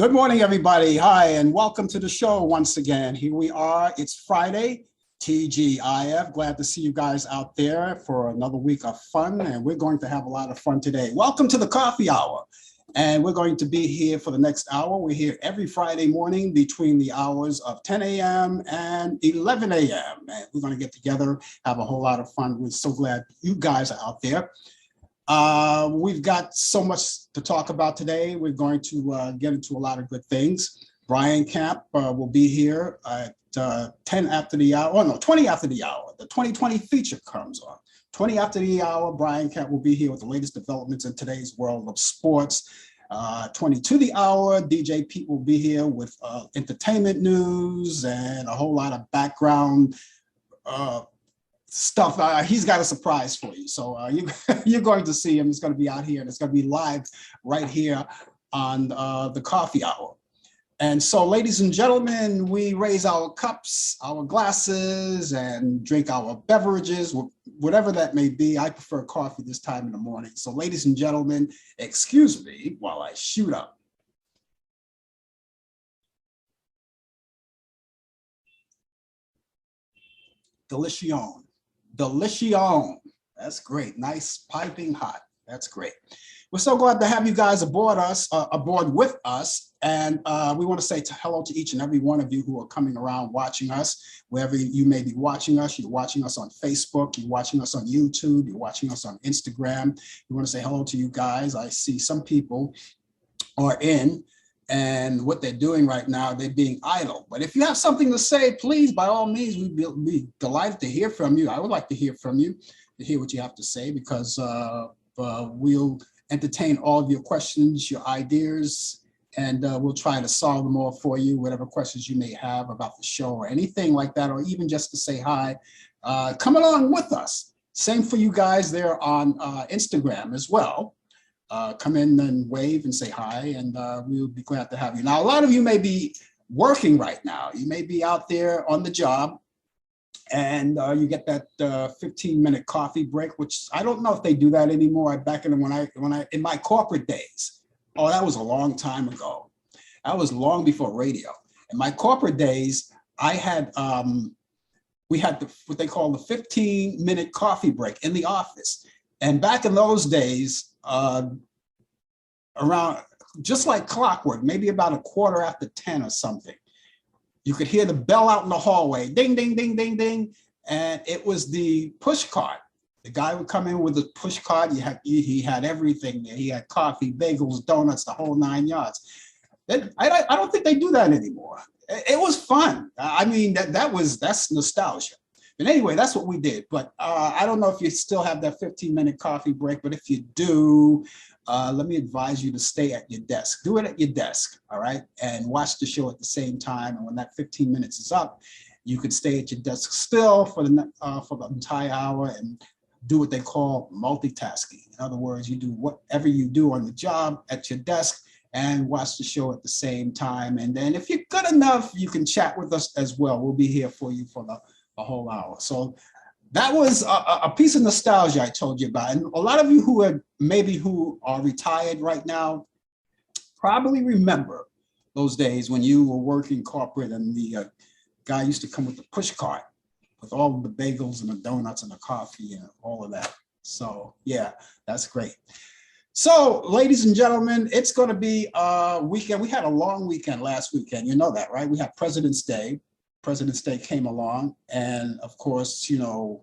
Good morning, everybody. Hi, and welcome to the show once again. Here we are. It's Friday, TGIF. Glad to see you guys out there for another week of fun, and we're going to have a lot of fun today. Welcome to the coffee hour, and we're going to be here for the next hour. We're here every Friday morning between the hours of 10 a.m. and 11 a.m. And we're going to get together, have a whole lot of fun. We're so glad you guys are out there. We've got so much to talk about today. We're going to get into a lot of good things. Brian Camp will be here at 10 after the hour, oh no, 20 after the hour. The 2020 feature comes on. 20 after the hour, Brian Camp will be here with the latest developments in today's world of sports. 20 to the hour, DJ Pete will be here with entertainment news and a whole lot of background stuff. He's got a surprise for you. So you're going to see him. It's going to be out here and it's going to be live right here on the coffee hour. And so, ladies and gentlemen, we raise our cups, our glasses, and drink our beverages, whatever that may be. I prefer coffee this time in the morning. So, ladies and gentlemen, excuse me while I shoot up. Delicion. Delicion. That's great. Nice, piping hot. That's great. We're so glad to have you guys aboard with us. And we want to say hello to each and every one of you who are coming around watching us, wherever you may be watching us. You're watching us on Facebook, you're watching us on YouTube, you're watching us on Instagram. We want to say hello to you guys. I see some people are in, and what they're doing right now, they're being idle. But if you have something to say, please, by all means, we'd be delighted to hear from you. I would like to hear from you, to hear what you have to say, because we'll entertain all of your questions, your ideas, and we'll try to solve them all for you, whatever questions you may have about the show or anything like that, or even just to say hi. Come along with us. Same for you guys there on Instagram as well. Come in and wave and say hi, and we'll be glad to have you. Now, a lot of you may be working right now. You may be out there on the job, and you get that 15-minute coffee break, which I don't know if they do that anymore. Back in in my corporate days, oh, that was a long time ago. That was long before radio. In my corporate days, I had we had what they call the 15-minute coffee break in the office, and back in those days. Around just like clockwork, maybe about 10:15 or something, you could hear the bell out in the hallway, ding, ding, ding, ding, ding, and it was the push cart. The guy would come in with a push cart. He had everything there. He had coffee, bagels, donuts, the whole 9 yards. I don't think they do that anymore. It was fun. I mean, that's nostalgia. But anyway, that's what we did. But I don't know if you still have that 15-minute coffee break, but if you do, let me advise you to stay at your desk. Do it at your desk, all right? And watch the show at the same time. And when that 15 minutes is up, you can stay at your desk still for the entire hour and do what they call multitasking. In other words, you do whatever you do on the job at your desk and watch the show at the same time. And then if you're good enough, you can chat with us as well. We'll be here for you for a whole hour. So that was a piece of nostalgia I told you about. And a lot of you who are retired right now probably remember those days when you were working corporate and the guy used to come with the push cart with all of the bagels and the donuts and the coffee and all of that. So yeah, that's great. So ladies and gentlemen, it's going to be a weekend. We had a long weekend last weekend. You know that, right? We had President's Day. President's Day came along, and of course, you know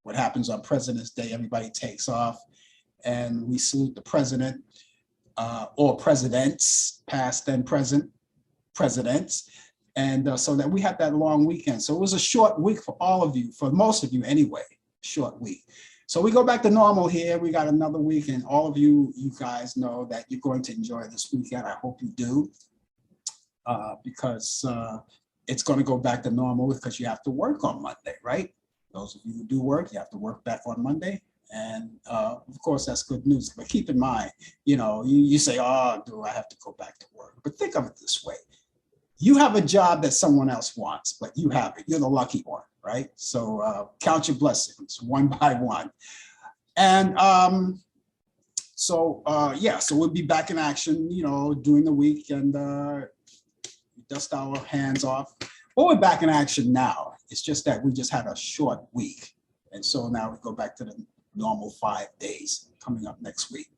what happens on President's Day. Everybody takes off, and we salute the president or presidents, past and present presidents, and so that we had that long weekend. So it was a short week for all of you, for most of you anyway. Short week. So we go back to normal here. We got another week, and all of you guys know that you're going to enjoy this weekend. I hope you do, because it's going to go back to normal because you have to work on Monday, right? Those of you who do work, you have to work back on Monday. And of course, that's good news. But keep in mind, you know, you say, oh, do I have to go back to work? But think of it this way. You have a job that someone else wants, but you have it. You're the lucky one, right? So count your blessings one by one. And So yeah, so we'll be back in action, you know, during the week and dust our hands off. Well, we're back in action now. It's just that we just had a short week. And so now we go back to the normal 5 days coming up next week.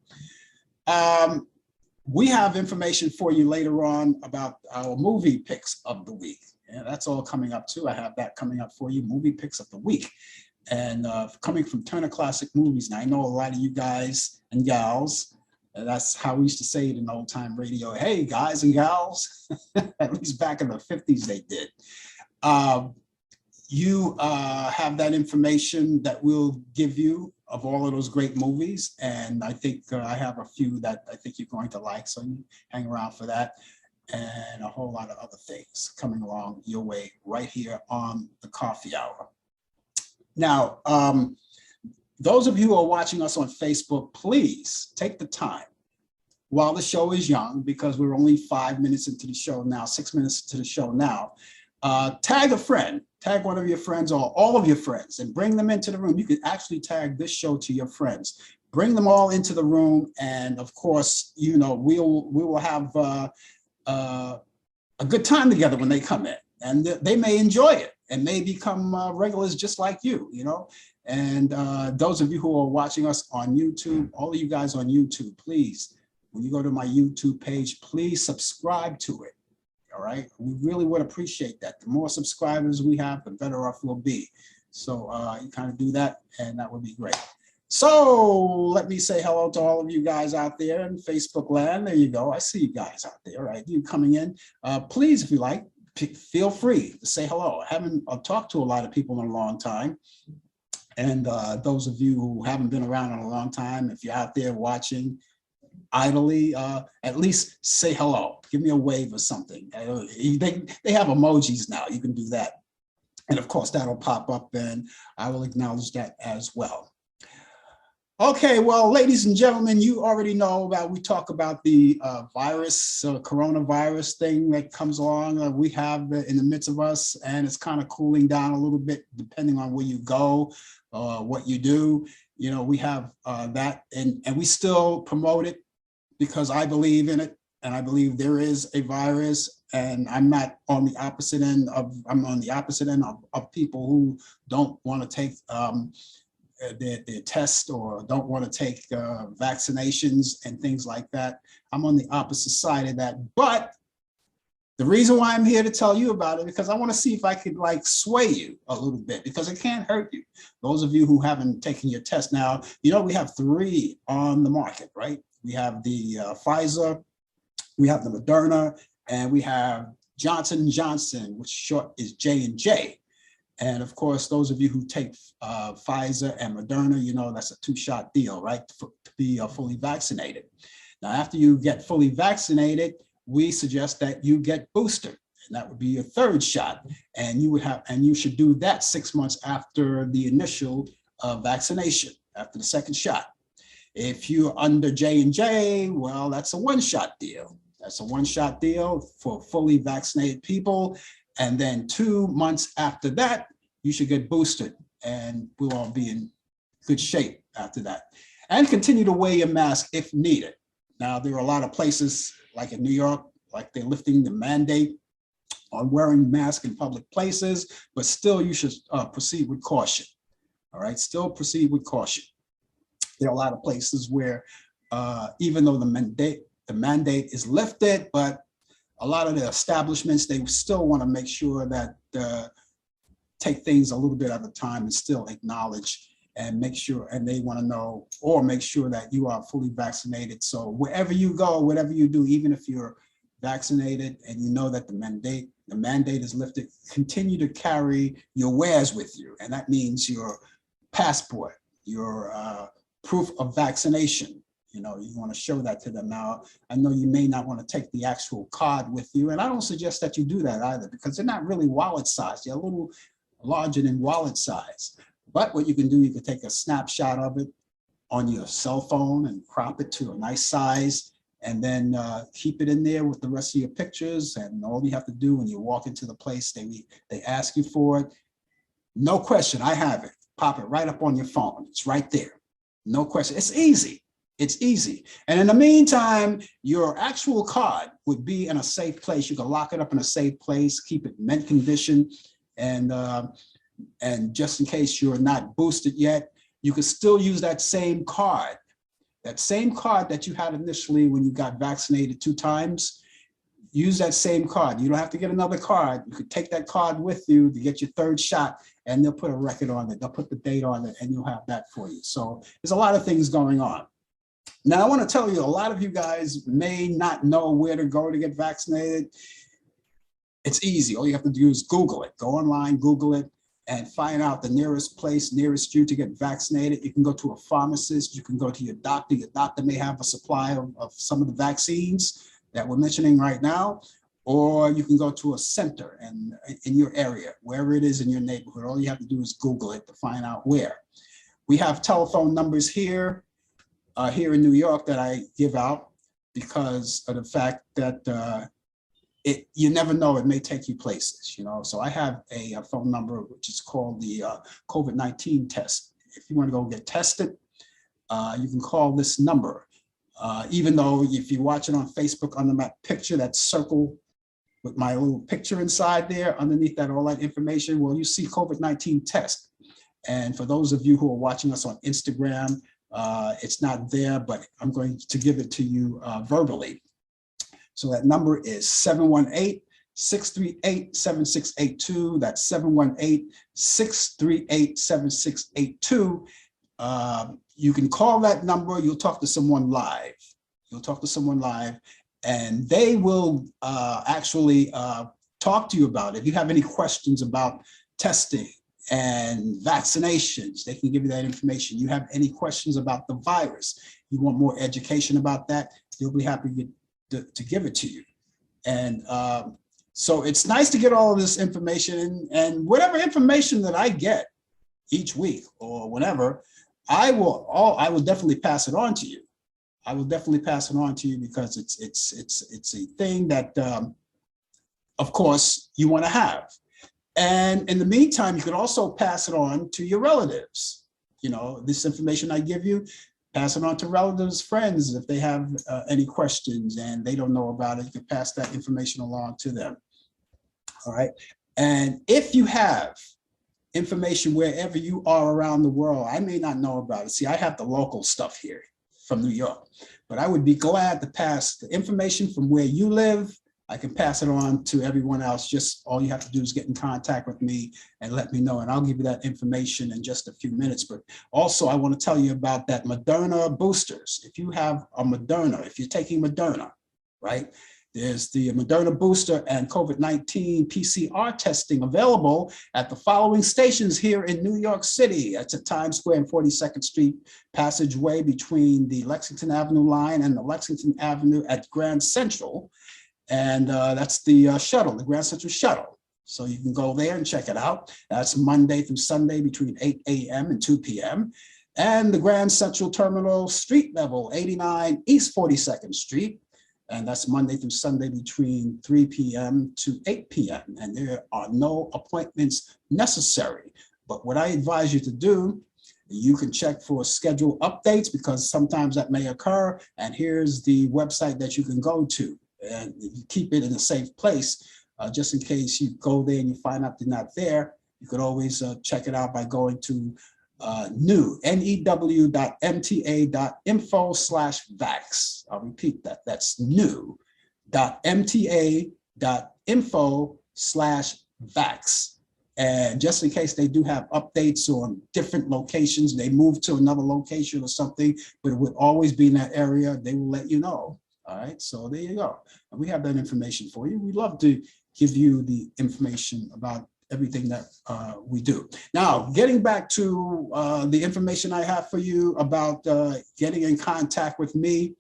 We have information for you later on about our movie picks of the week. And that's all coming up too. I have that coming up for you, movie picks of the week. And coming from Turner Classic Movies. Now I know a lot of you guys and gals, that's how we used to say it in old time radio. Hey, guys and gals, at least back in the 50s they did. You have that information that we'll give you of all of those great movies. And I think I have a few that I think you're going to like. So you hang around for that. And a whole lot of other things coming along your way right here on the Coffee Hour. Now, those of you who are watching us on Facebook, please take the time while the show is young, because we're only 5 minutes into the show now, 6 minutes into the show now. Tag a friend, tag one of your friends or all of your friends and bring them into the room. You can actually tag this show to your friends. Bring them all into the room. And of course, you know, we will have a good time together when they come in, and they may enjoy it and may become regulars just like you, you know. And those of you who are watching us on YouTube, all of you guys on YouTube, please, when you go to my YouTube page, please subscribe to it. All right, we really would appreciate that. The more subscribers we have, the better off we'll be. So you kind of do that, and that would be great. So let me say hello to all of you guys out there in Facebook land. There you go. I see you guys out there, right? You coming in. Please, if you like, feel free to say hello. I haven't talked to a lot of people in a long time. And those of you who haven't been around in a long time, if you're out there watching idly, at least say hello. Give me a wave or something. They have emojis now. You can do that. And of course, that'll pop up and I will acknowledge that as well. Okay, well, ladies and gentlemen, you already know that we talk about the coronavirus thing that comes along. We have in the midst of us, and it's kind of cooling down a little bit depending on where you go, what you do. You know, we have that, and we still promote it because I believe in it, and I believe there is a virus. And I'm not on the opposite end of, I'm on the opposite end of people who don't want to take their test or don't want to take vaccinations and things like that. I'm on the opposite side of that. But the reason why I'm here to tell you about it, because I want to see if I could like sway you a little bit, because it can't hurt you. Those of you who haven't taken your test now, you know, we have 3 on the market, right? We have the Pfizer, we have the Moderna, and we have Johnson & Johnson, which short is J&J. And of course, those of you who take Pfizer and Moderna, you know, that's a 2-shot deal, right? To be fully vaccinated. Now, after you get fully vaccinated, we suggest that you get boosted, and that would be your 3rd shot. And you should do that 6 months after the initial vaccination, after the 2nd shot. If you're under J&J, well, that's a 1-shot deal. That's a 1-shot deal for fully vaccinated people. And then 2 months after that, you should get boosted, and we'll all be in good shape after that. And continue to wear your mask if needed. Now, there are a lot of places like in New York, like they're lifting the mandate on wearing masks in public places, but still you should proceed with caution. All right, still proceed with caution. There are a lot of places where even though the mandate is lifted, but a lot of the establishments, they still want to make sure that take things a little bit at a time and still acknowledge and make sure, and they want to know or make sure that you are fully vaccinated. So wherever you go, whatever you do, even if you're vaccinated and you know that the mandate is lifted, continue to carry your wares with you. And that means your passport, your proof of vaccination. You know, you want to show that to them. Now, I know you may not want to take the actual card with you, and I don't suggest that you do that either, because they're not really wallet size. They're a little larger than wallet size. But what you can do, you can take a snapshot of it on your cell phone and crop it to a nice size, and then keep it in there with the rest of your pictures. And all you have to do when you walk into the place, they ask you for it. No question, I have it. Pop it right up on your phone. It's right there. No question. It's easy. It's easy. And in the meantime, your actual card would be in a safe place. You can lock it up in a safe place, keep it mint condition. And just in case you're not boosted yet, you can still use that same card. That same card that you had initially when you got vaccinated 2 times, use that same card. You don't have to get another card. You could take that card with you to get your 3rd shot, and they'll put a record on it. They'll put the date on it, and you'll have that for you. So there's a lot of things going on. Now, I want to tell you, a lot of you guys may not know where to go to get vaccinated. It's easy. All you have to do is Google it. Go online, Google it, and find out the nearest place, nearest you to get vaccinated. You can go to a pharmacist. You can go to your doctor. Your doctor may have a supply of some of the vaccines that we're mentioning right now, or you can go to a center in your area, wherever it is in your neighborhood. All you have to do is Google it to find out where. We have telephone numbers here in New York that I give out because of the fact that you never know, it may take you places, So I have a phone number which is called the COVID-19 test. If you want to go get tested, you can call this number. Even though if you watch it on Facebook under my picture, that circle with my little picture inside there, underneath that, all that information, well, you see COVID-19 test. And for those of you who are watching us on Instagram, it's not there, but I'm going to give it to you verbally. So that number is 718-638-7682. That's 718-638-7682. You can call that number. You'll talk to someone live. And they will actually talk to you about it. If you have any questions about testing and vaccinations, they can give you that information. You have any questions about the virus, you want more education about that, they'll be happy to give it to you. And so it's nice to get all of this information, and whatever information that I get each week or whenever, I will definitely pass it on to you. I will definitely pass it on to you because it's a thing that, of course, you want to have. And in the meantime, you can also pass it on to your relatives. This information I give you, pass it on to relatives, friends, if they have any questions and they don't know about it, you can pass that information along to them. All right. And if you have information wherever you are around the world, I may not know about it. See, I have the local stuff here from New York, but I would be glad to pass the information from where you live. I can pass it on to everyone else. Just all you have to do is get in contact with me and let me know, and I'll give you that information in just a few minutes. But also, I want to tell you about that Madonna Boosters. If you have a Moderna, if you're taking Moderna, right? There's the Madonna booster and COVID-19 PCR testing available at the following stations here in New York City. That's at Times Square and 42nd Street passageway between the Lexington Avenue line and the Lexington Avenue at Grand Central. And that's the shuttle, the Grand Central shuttle. So you can go there and check it out. That's Monday through Sunday between 8 a.m. and 2 p.m. And the Grand Central Terminal street level, 89 East 42nd Street. And that's Monday through Sunday between 3 p.m. to 8 p.m. And there are no appointments necessary. But what I advise you to do, you can check for schedule updates because sometimes that may occur. And here's the website that you can go to. And you keep it in a safe place, just in case you go there and you find out they're not there. You could always check it out by going to new.mta.info/vax. I'll repeat that. That's new.mta.info/vax. And just in case they do have updates on different locations, they move to another location or something, but it would always be in that area, they will let you know. All right, so there you go. And we have that information for you. We'd love to give you the information about everything that we do. Now, getting back to the information I have for you about getting in contact with me.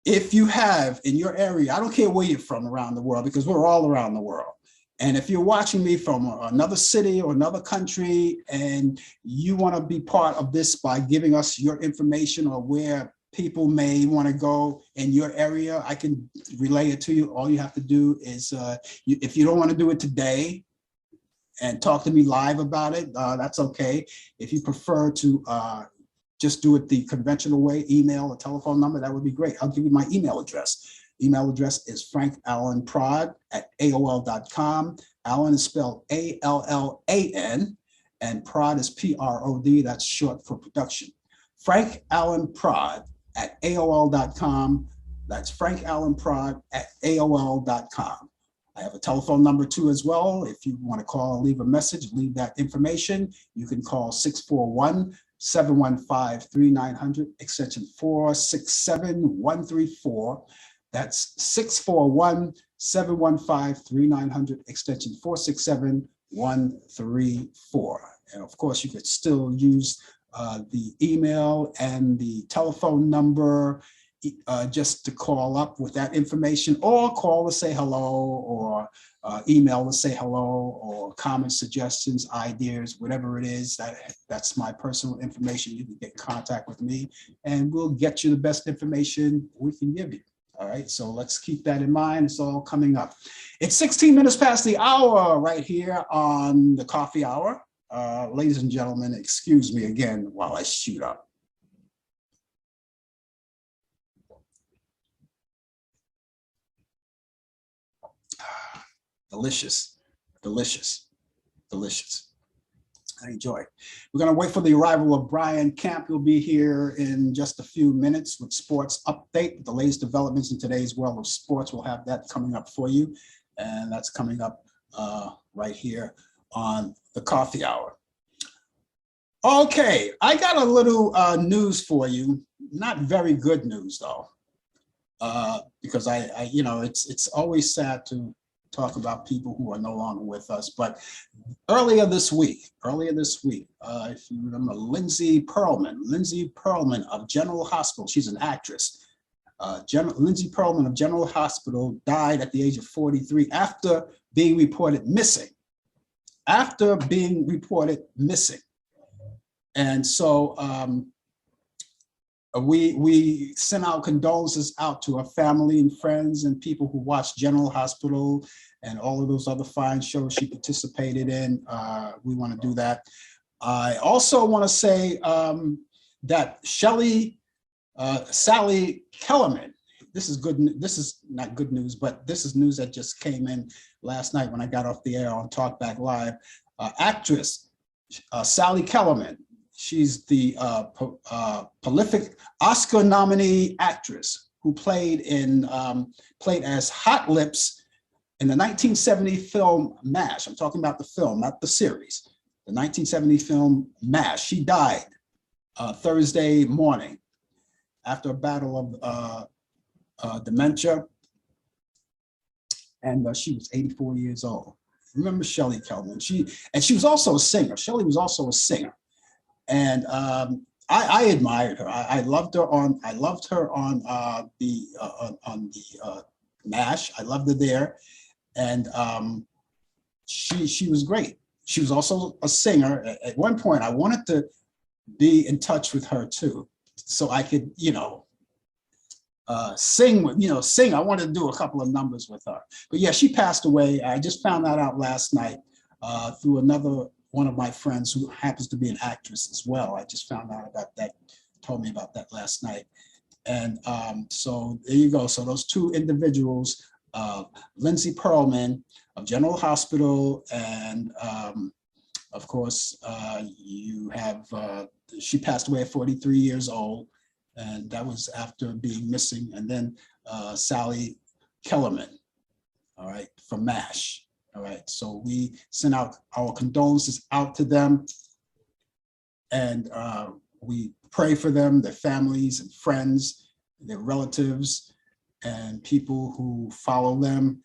If you have in your area, I don't care where you're from around the world, because we're all around the world. And if you're watching me from another city or another country and you want to be part of this by giving us your information or where people may want to go in your area, I can relay it to you. All you have to do is, if you don't want to do it today and talk to me live about it, that's okay. If you prefer to just do it the conventional way, email, a telephone number, that would be great. I'll give you my email address. Email address is frankallanprod@aol.com. Allan is spelled A-L-L-A-N, and prod is P-R-O-D, that's short for production. frankallanprod@aol.com. That's frankallanprod@aol.com. I have a telephone number too as well. If you want to call and leave a message, leave that information. You can call 641-715-3900, extension 467-134. That's 641-715-3900, extension 467-134. And of course, you could still use the email and the telephone number just to call up with that information, or call to say hello, or email to say hello, or comments, suggestions, ideas, whatever it is. That's my personal information. You can get in contact with me and we'll get you the best information we can give you. All right, so let's keep that in mind. It's all coming up. It's 16 minutes past the hour right here on the coffee hour. Ladies and gentlemen, excuse me again while I shoot up. Delicious, delicious, delicious. I enjoy. We're going to wait for the arrival of Brian Camp. He'll be here in just a few minutes with sports update, the latest developments in today's world of sports. We'll have that coming up for you, and that's coming up right here on the coffee hour. Okay, I got a little news for you. Not very good news though, because I you know, it's always sad to talk about people who are no longer with us. But earlier this week, if you remember, Lindsey Perlman of General Hospital, she's an actress. Lindsey Perlman of General Hospital died at the age of 43 after being reported missing. And so we send our condolences out to her family and friends and people who watch General Hospital and all of those other fine shows she participated in. We want to do that. I also want to say that Sally Kellerman, this is good. This is not good news, but this is news that just came in last night when I got off the air on Talkback Live. Actress Sally Kellerman. She's the prolific Oscar nominee actress who played as Hot Lips in the 1970 film MASH. I'm talking about the film, not the series. The 1970 film MASH. She died Thursday morning after a battle of dementia, and she was 84 years old. Remember Shelley Kellerman? She was also a singer. Shelley was also a singer. And I admired her. I loved her on the MASH. I loved her there, and she was great. She was also a singer. At one point, I wanted to be in touch with her too, so I could, sing. I wanted to do a couple of numbers with her. But yeah, she passed away. I just found that out last night through another one of my friends who happens to be an actress as well. I just found out about that, told me about that last night. And so there you go. So those two individuals, Lindsey Perlman of General Hospital, and of course, you have, she passed away at 43 years old, and that was after being missing. And then Sally Kellerman, all right, from MASH. All right, so we send out our condolences out to them, and we pray for them, their families and friends, their relatives, and people who follow them.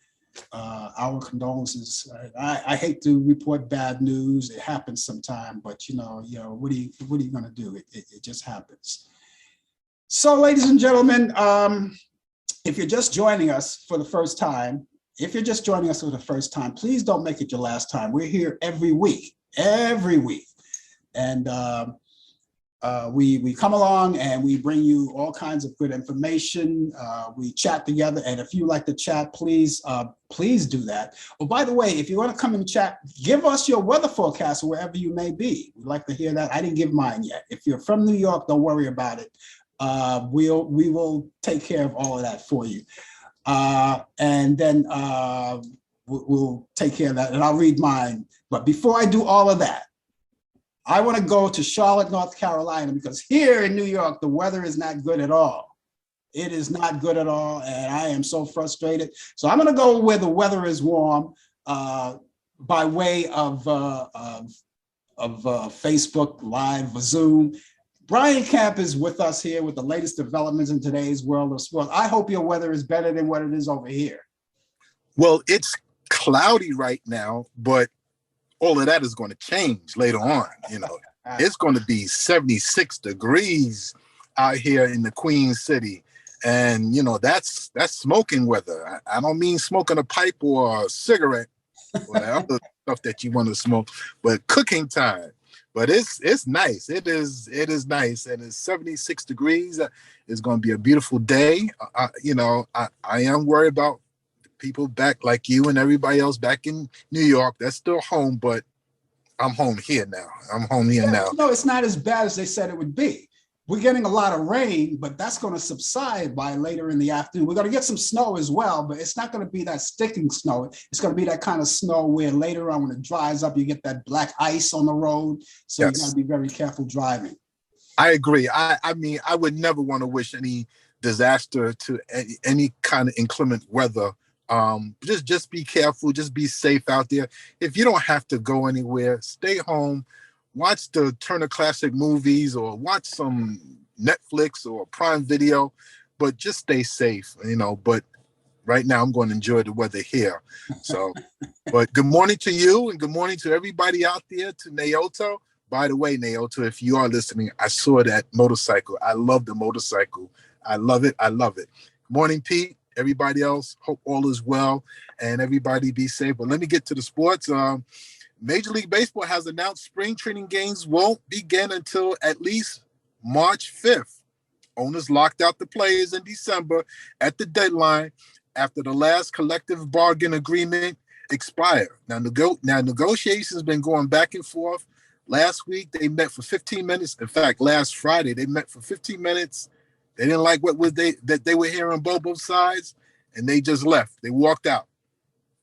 Our condolences. I hate to report bad news. It happens sometime, but what are you going to do? It just happens. So, ladies and gentlemen, if you're just joining us for the first time, please don't make it your last time. We're here every week. And we come along and we bring you all kinds of good information. We chat together, and if you like to chat, please do that. Oh, by the way, if you want to come and chat, give us your weather forecast wherever you may be. We'd like to hear that. I didn't give mine yet. If you're from New York, don't worry about it. We will take care of all of that for you, and then we'll take care of that, and I'll read mine. But before I do all of that, I want to go to Charlotte, North Carolina, because here in New York, the weather is not good at all. It is not good at all, and I am so frustrated. So I'm going to go where the weather is warm by way of Facebook Live, Zoom. Brian Camp is with us here with the latest developments in today's world of sports. I hope your weather is better than what it is over here. Well, it's cloudy right now, but all of that is going to change later on. It's going to be 76 degrees out here in the Queen City. And, that's smoking weather. I don't mean smoking a pipe or a cigarette or other stuff that you want to smoke, but cooking time. But it's nice. It is nice. And it's 76 degrees. It's going to be a beautiful day. I am worried about people back like you and everybody else back in New York. That's still home, but I'm home here now. Now. No, it's not as bad as they said it would be. We're getting a lot of rain, but that's going to subside by later in the afternoon. We're going to get some snow as well, but it's not going to be that sticking snow. It's going to be that kind of snow where later on when it dries up, you get that black ice on the road. So yes. You got to be very careful driving. I agree. I mean, I would never want to wish any disaster to any kind of inclement weather. Just be careful, just be safe out there. If you don't have to go anywhere, stay home, watch the Turner Classic Movies or watch some Netflix or Prime Video, but just stay safe, but right now I'm going to enjoy the weather here. So, but good morning to you and good morning to everybody out there, to Naoto. By the way, Naoto, if you are listening, I saw that motorcycle. I love the motorcycle. I love it. Good morning, Pete. Everybody else, hope all is well and everybody be safe. But let me get to the sports. Major League Baseball has announced spring training games won't begin until at least March 5th. Owners locked out the players in December at the deadline after the last collective bargain agreement expired. Now negotiations have been going back and forth. Last week, they met for 15 minutes. In fact, last Friday, they met for 15 minutes. They didn't like what they were hearing on both sides, and they just left. They walked out.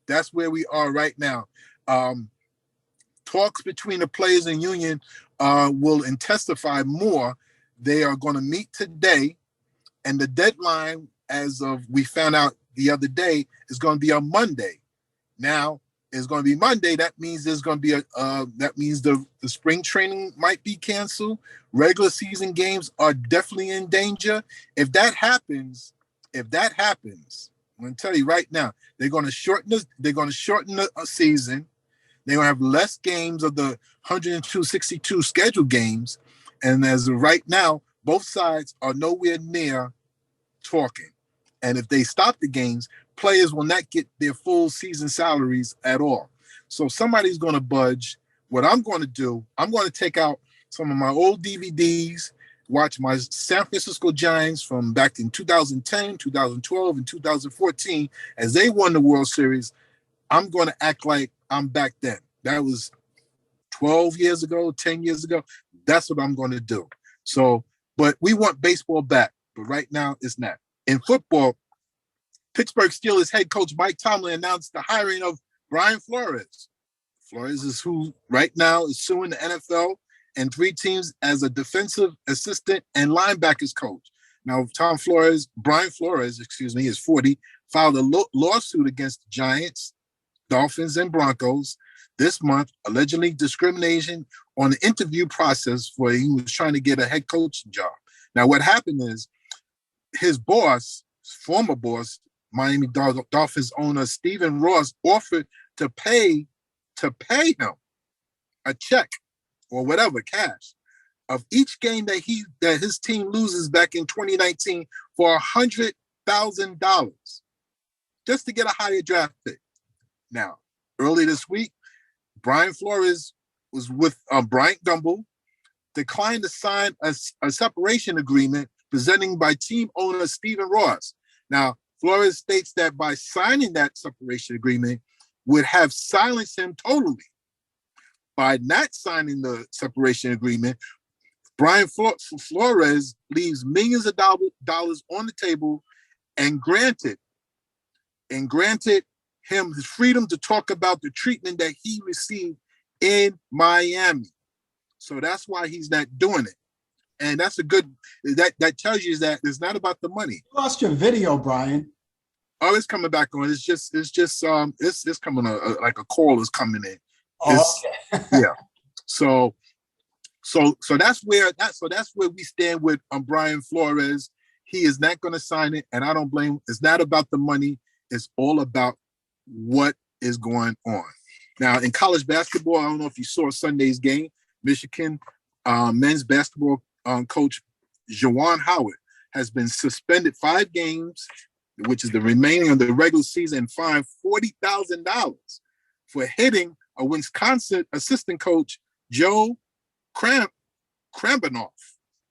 That's where we are right now. Talks between the players and union will intensify more. They are going to meet today, and the deadline, as of we found out the other day, is going to be on Monday. Now, it's going to be Monday. That means there's going to be the spring training might be canceled. Regular season games are definitely in danger. If that happens, I'm going to tell you right now, they're going to shorten the season. They're going to have less games of the 102, 62 scheduled games. And as of right now, both sides are nowhere near talking. And if they stop the games, players will not get their full season salaries at all. So somebody's going to budge. What I'm going to do, I'm going to take out some of my old DVDs, watch my San Francisco Giants from back in 2010, 2012, and 2014 as they won the World Series. I'm going to act like I'm back then. That was 12 years ago, 10 years ago. That's what I'm going to do. So, but we want baseball back, but right now it's not. In football, Pittsburgh Steelers head coach Mike Tomlin announced the hiring of Brian Flores. Flores is who right now is suing the NFL and 3 teams as a defensive assistant and linebackers coach. Now, Brian Flores, is 40, filed a lawsuit against the Giants, Dolphins, and Broncos this month, allegedly discrimination on the interview process for he was trying to get a head coaching job. Now, what happened is his boss, former boss, Miami Dolphins owner Stephen Ross, offered to pay him a check or whatever, cash, of each game that his team loses back in 2019 for $100,000 just to get a higher draft pick. Now, early this week, Brian Flores was with Bryant Gumbel, declined to sign a separation agreement presenting by team owner Stephen Ross. Now, Flores states that by signing that separation agreement would have silenced him totally. By not signing the separation agreement, Brian Flores leaves millions of dollars on the table and granted him his freedom to talk about the treatment that he received in Miami. So that's why he's not doing it. And that's a good, that tells you that it's not about the money. You lost your video, Brian. Oh, it's coming back on. It's coming like a call is coming in. Oh, okay. Yeah. So that's where we stand with Brian Flores. He is not going to sign it, and I don't blame him. It's not about the money. It's all about what is going on. Now, in college basketball, I don't know if you saw Sunday's game. Michigan men's basketball coach Juwan Howard has been suspended 5 games, which is the remaining of the regular season, and fined $40,000 for hitting a Wisconsin assistant coach, Joe Krambanoff,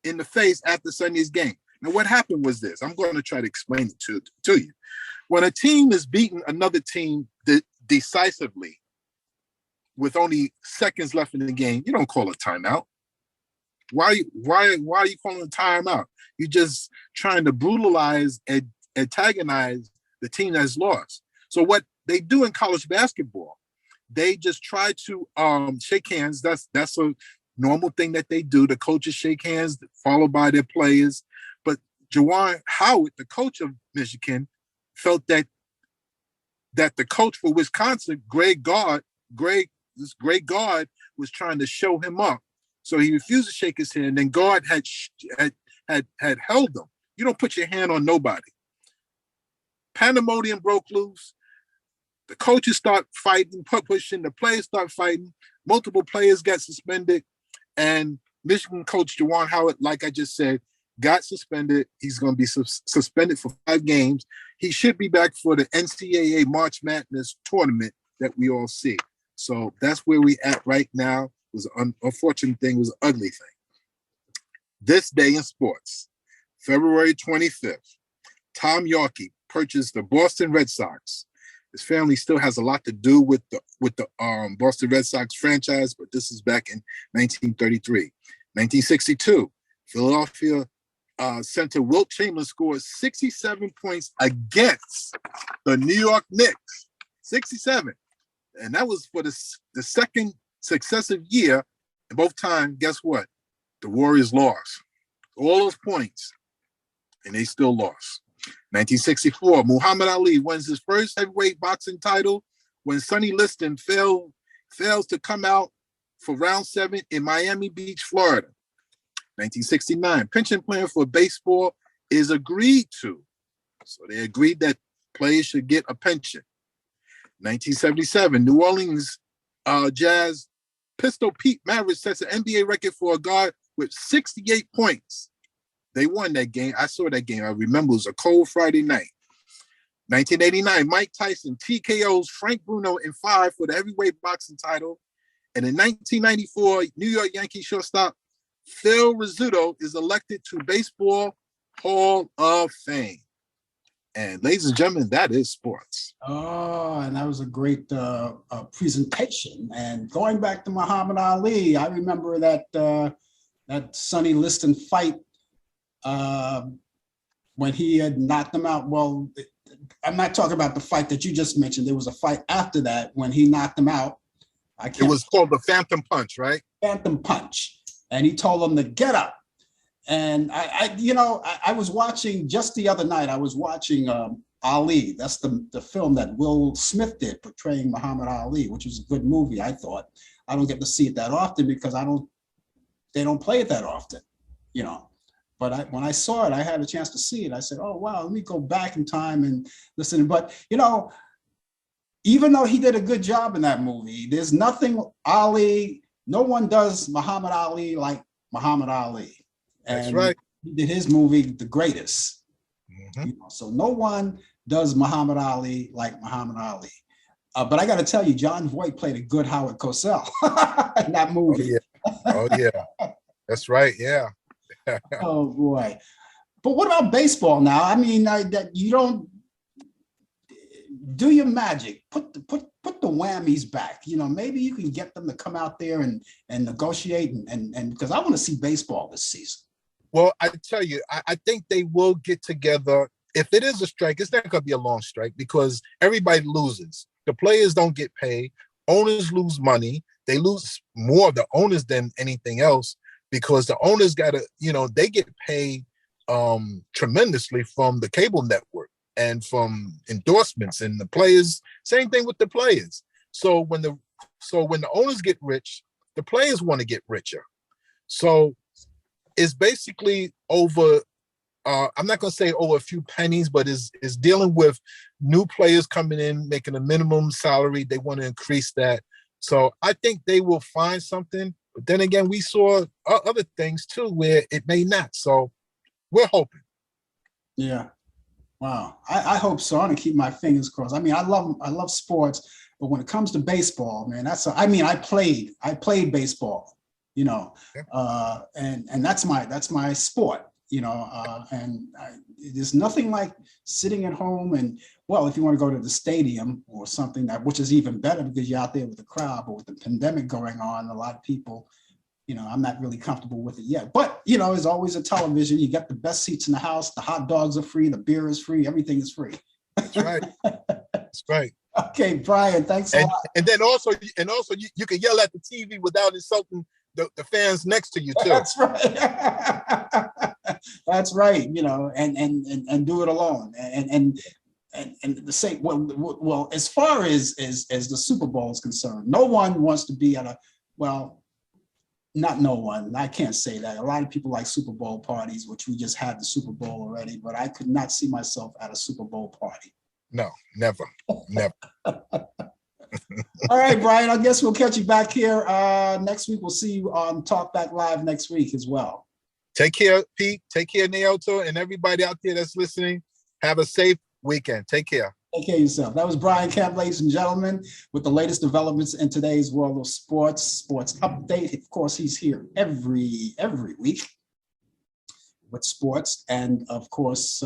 in the face after Sunday's game. Now, what happened was this. I'm going to try to explain it to you. When a team is beating another team decisively with only seconds left in the game, you don't call a timeout. Why are you calling a timeout? You're just trying to brutalize and antagonize the team that's lost. So what they do in college basketball, they just try to shake hands. That's a normal thing that they do. The coaches shake hands, followed by their players. But Juwan Howard, the coach of Michigan, felt that the coach for Wisconsin, Greg Gard, was trying to show him up. So he refused to shake his hand. And Gard had held him. You don't put your hand on nobody. Pandemonium broke loose. The coaches start fighting, pushing. The players start fighting. Multiple players got suspended. And Michigan coach Juwan Howard, like I just said, got suspended. He's going to be suspended for 5 games. He should be back for the NCAA March Madness tournament that we all see. So that's where we at right now. It was an unfortunate thing. It was an ugly thing. This day in sports, February 25th, Tom Yawkey purchased the Boston Red Sox. His family still has a lot to do with the Boston Red Sox franchise, but this is back in 1933. 1962, Philadelphia center Wilt Chamberlain scored 67 points against the New York Knicks. 67. And that was for the second successive year. And both times, guess what? The Warriors lost. All those points. And they still lost. 1964, Muhammad Ali wins his first heavyweight boxing title when Sonny Liston fails to come out for round 7 in Miami Beach, Florida. 1969, pension plan for baseball is agreed to. So they agreed that players should get a pension. 1977, New Orleans Jazz Pistol Pete Maravich sets an NBA record for a guard with 68 points. They won that game. I saw that game. I remember it was a cold Friday night. 1989, Mike Tyson TKOs Frank Bruno in 5 for the heavyweight boxing title. And in 1994, New York Yankees shortstop Phil Rizzuto is elected to Baseball Hall of Fame. And ladies and gentlemen, that is sports. Oh, and that was a great presentation. And going back to Muhammad Ali, I remember that Sonny Liston fight when he had knocked him out. Well, I'm not talking about the fight that you just mentioned. There was a fight after that when he knocked him out. It was called the Phantom Punch, right? Phantom Punch. And he told him to get up. And I was watching just the other night, I was watching Ali. That's the film that Will Smith did portraying Muhammad Ali, which was a good movie, I thought. I don't get to see it that often because they don't play it that often, But when I saw it, I had a chance to see it. I said, oh, wow, let me go back in time and listen. But, even though he did a good job in that movie, there's nothing no one does Muhammad Ali like Muhammad Ali. And that's right. He did his movie The Greatest. Mm-hmm. So no one does Muhammad Ali like Muhammad Ali. But I got to tell you, John Voight played a good Howard Cosell in that movie. Oh, yeah. That's right. Yeah. Oh boy. But what about baseball now? I mean, that you don't do your magic. Put the whammies back. You know, maybe you can get them to come out there and negotiate and because I want to see baseball this season. Well, I tell you, I think they will get together. If it is a strike, it's not going to be a long strike because everybody loses. The players don't get paid. Owners lose money. They lose more of the owners than anything else because the owners got to, you know, they get paid tremendously from the cable network and from endorsements, and the players, same thing with the players. So when the owners get rich, the players want to get richer. So it's basically over, I'm not going to say over a few pennies, but is dealing with new players coming in, making a minimum salary. They want to increase that. So I think they will find something. But then again, we saw other things too where it may not. So we're hoping. Yeah. Wow. I hope so. I'm gonna keep my fingers crossed. I mean, I love sports, but when it comes to baseball, man, I played baseball, you know, and that's my sport, you know, there's nothing like sitting at home and, well, if you want to go to the stadium or something which is even better because you're out there with the crowd, but with the pandemic going on, a lot of people, you know, I'm not really comfortable with it yet. But, you know, there's always a television. You get the best seats in the house. The hot dogs are free. The beer is free. Everything is free. That's right. That's right. Okay, Brian, thanks a lot. And then also you can yell at the TV without insulting the fans next to you too. That's right. That's right. You know, and do it alone. And the same. Well, as far as the Super Bowl is concerned, no one wants to be at not no one. I can't say that. A lot of people like Super Bowl parties, which we just had the Super Bowl already, but I could not see myself at a Super Bowl party. No, never. All right, Brian, I guess we'll catch you back here next week. We'll see you on Talk Back Live next week as well. Take care, Pete. Take care, Naoto, and everybody out there that's listening. Have a safe weekend. Take care. Take care of yourself. That was Brian Camp, ladies and gentlemen, with the latest developments in today's world of sports update. Of course, he's here every week with sports. And of course,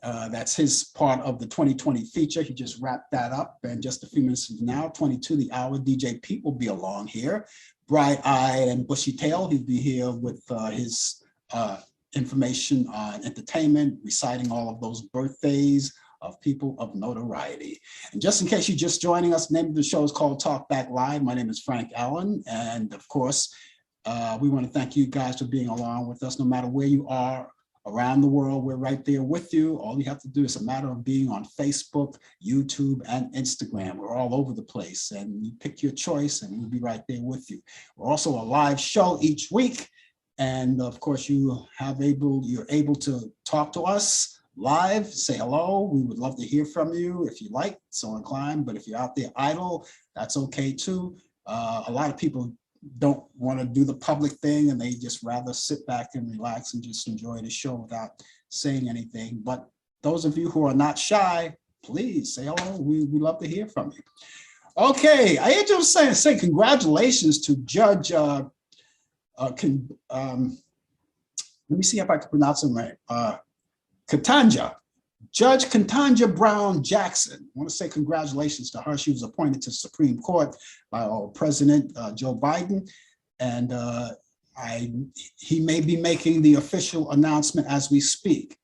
that's his part of the 2020 feature. He just wrapped that up. And just a few minutes from now, 22 the hour, DJ Pete will be along here. Bright-eyed and bushy-tailed. He'll be here with his information on entertainment, reciting all of those birthdays of people of notoriety. And just in case you're just joining us, the name of the show is called Talk Back Live. My name is Frank Allan. And of course, we want to thank you guys for being along with us. No matter where you are around the world, we're right there with you. All you have to do is a matter of being on Facebook, YouTube, and Instagram. We're all over the place, and you pick your choice and we'll be right there with you. We're also a live show each week. And of course, you're able to talk to us live, say hello. We would love to hear from you if you like, so inclined. But if you're out there idle, that's okay too. A lot of people don't want to do the public thing and they just rather sit back and relax and just enjoy the show without saying anything. But those of you who are not shy, please say hello. We love to hear from you. Okay, I had to say congratulations to Judge let me see if I can pronounce him right. Judge Ketanji Brown Jackson. I want to say congratulations to her. She was appointed to the Supreme Court by our President Joe Biden, and he may be making the official announcement as we speak.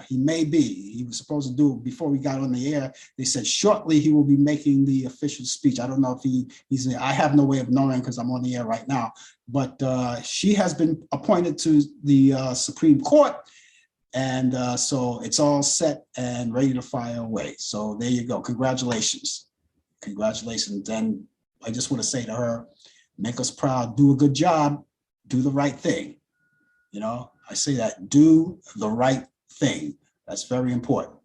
He may be. He was supposed to do it before we got on the air. They said shortly he will be making the official speech. I don't know if he's. I have no way of knowing because I'm on the air right now. But she has been appointed to the Supreme Court. And so it's all set and ready to fire away. So there you go. Congratulations. Congratulations. And I just want to say to her, make us proud, do a good job, do the right thing. You know, I say that, do the right thing. That's very important.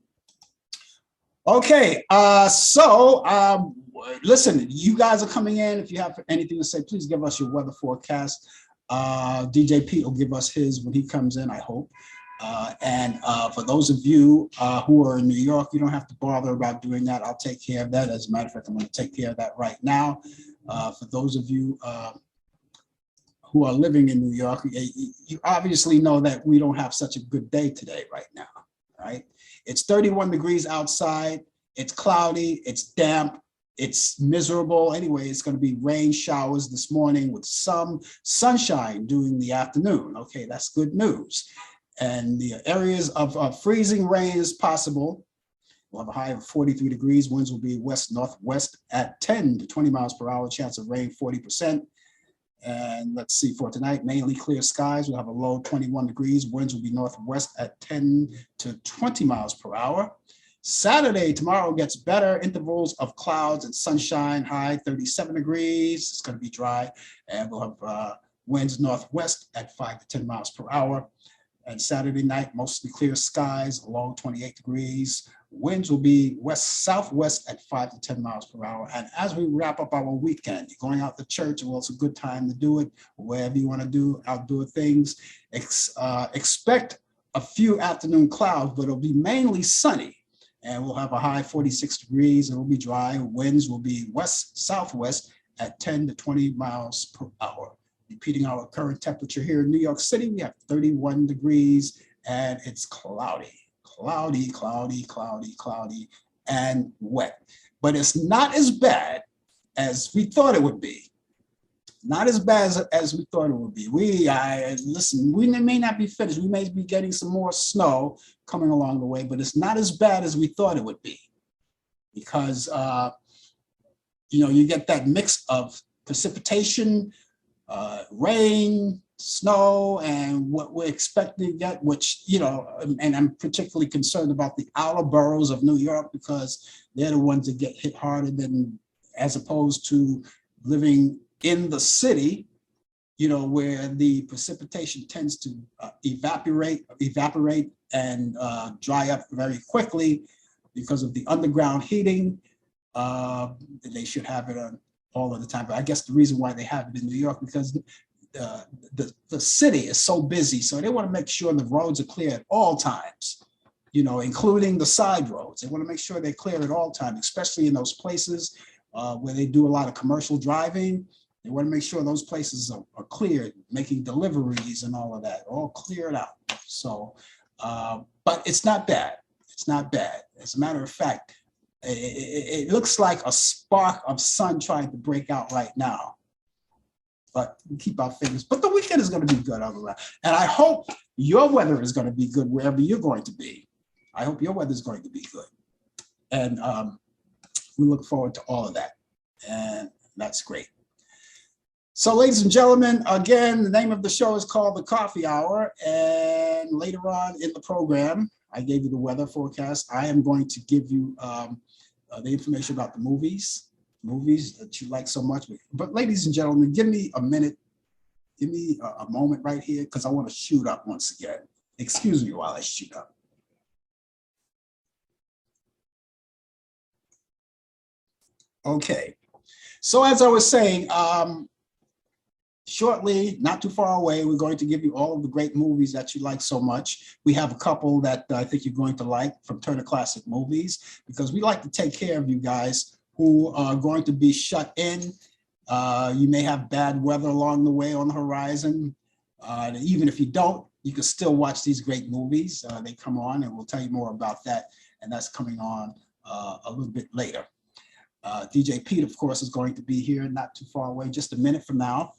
Okay, listen, you guys are coming in. If you have anything to say, please give us your weather forecast. DJ Pete will give us his when he comes in, I hope. And for those of you who are in New York, you don't have to bother about doing that. I'll take care of that. As a matter of fact, I'm going to take care of that right now. For those of you who are living in New York, you obviously know that we don't have such a good day today right now, right? It's 31 degrees outside. It's cloudy. It's damp. It's miserable. Anyway, it's going to be rain showers this morning with some sunshine during the afternoon. Okay, that's good news. And the areas of freezing rain is possible. We'll have a high of 43 degrees. Winds will be west-northwest at 10 to 20 miles per hour. Chance of rain, 40%. And let's see, for tonight, mainly clear skies. We'll have a low 21 degrees. Winds will be northwest at 10 to 20 miles per hour. Saturday, tomorrow gets better. Intervals of clouds and sunshine, high 37 degrees. It's going to be dry. And we'll have winds northwest at 5 to 10 miles per hour. And Saturday night, mostly clear skies, low 28 degrees. Winds will be west-southwest at 5 to 10 miles per hour. And as we wrap up our weekend, you're going out to church, well, it's a good time to do it, wherever you want to do outdoor things. Expect a few afternoon clouds, but it'll be mainly sunny. And we'll have a high 46 degrees. It will be dry. Winds will be west-southwest at 10 to 20 miles per hour. Repeating our current temperature here in New York City, we have 31 degrees and it's cloudy, and wet. But it's not as bad as we thought it would be. Not as bad as we thought it would be. Listen, we may not be finished. We may be getting some more snow coming along the way, but it's not as bad as we thought it would be. Because, you get that mix of precipitation, rain, snow, and what we're expecting to get, which, and I'm particularly concerned about the outer boroughs of New York because they're the ones that get hit harder than, as opposed to living in the city, where the precipitation tends to evaporate and dry up very quickly because of the underground heating. They should have it on all of the time, but I guess the reason why they have it in New York because the city is so busy, so they want to make sure the roads are clear at all times, including the side roads. They want to make sure they're clear at all times, especially in those places where they do a lot of commercial driving. They want to make sure those places are cleared, making deliveries and all of that, all cleared out. So, but it's not bad. It's not bad. As a matter of fact, it looks like a spark of sun trying to break out right now. But we keep our fingers. But the weekend is going to be good all around. And I hope your weather is going to be good wherever you're going to be. I hope your weather is going to be good. And we look forward to all of that. And that's great. So, ladies and gentlemen, again, the name of the show is called The Coffee Hour. And later on in the program, I gave you the weather forecast. I am going to give you the information about the movies that you like so much. But ladies and gentlemen, give me a minute, give me a moment right here, because I want to shoot up once again. Excuse me while I shoot up. Okay, so as I was saying, shortly, not too far away, we're going to give you all of the great movies that you like so much. We have a couple that I think you're going to like from Turner Classic Movies, because we like to take care of you guys who are going to be shut in. You may have bad weather along the way on the horizon. Even if you don't, you can still watch these great movies. They come on, and we'll tell you more about that. And that's coming on a little bit later. DJ Pete, of course, is going to be here not too far away, just a minute from now.